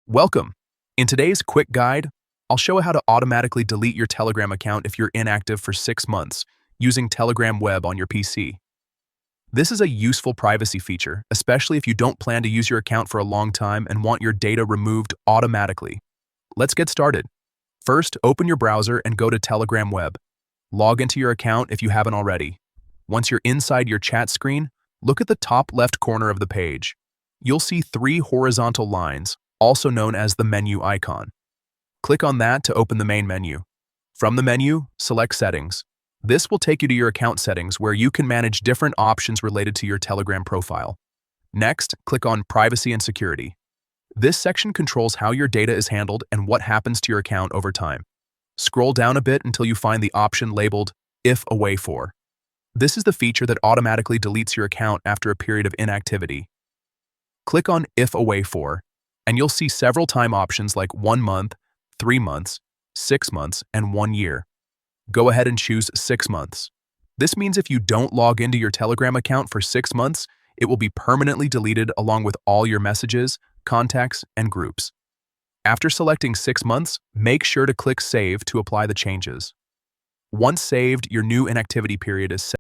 Welcome! In today's quick guide, I'll show how to automatically delete your Telegram account if you're inactive for 6 months using Telegram Web on your PC. This is a useful privacy feature, especially if you don't plan to use your account for a long time and want your data removed automatically. Let's get started. First, open your browser and go to Telegram Web. Log into your account if you haven't already. Once you're inside your chat screen, look at the top left corner of the page. You'll see 3 horizontal lines, also known as the menu icon. Click on that to open the main menu. From the menu, select Settings. This will take you to your account settings where you can manage different options related to your Telegram profile. Next, click on Privacy and Security. This section controls how your data is handled and what happens to your account over time. Scroll down a bit until you find the option labeled If Away For. This is the feature that automatically deletes your account after a period of inactivity. Click on If Away For, and you'll see several time options like 1 month, 3 months, 6 months, and 1 year. Go ahead and choose 6 months. This means if you don't log into your Telegram account for 6 months, it will be permanently deleted along with all your messages, contacts, and groups. After selecting 6 months, make sure to click Save to apply the changes. Once saved, your new inactivity period is set.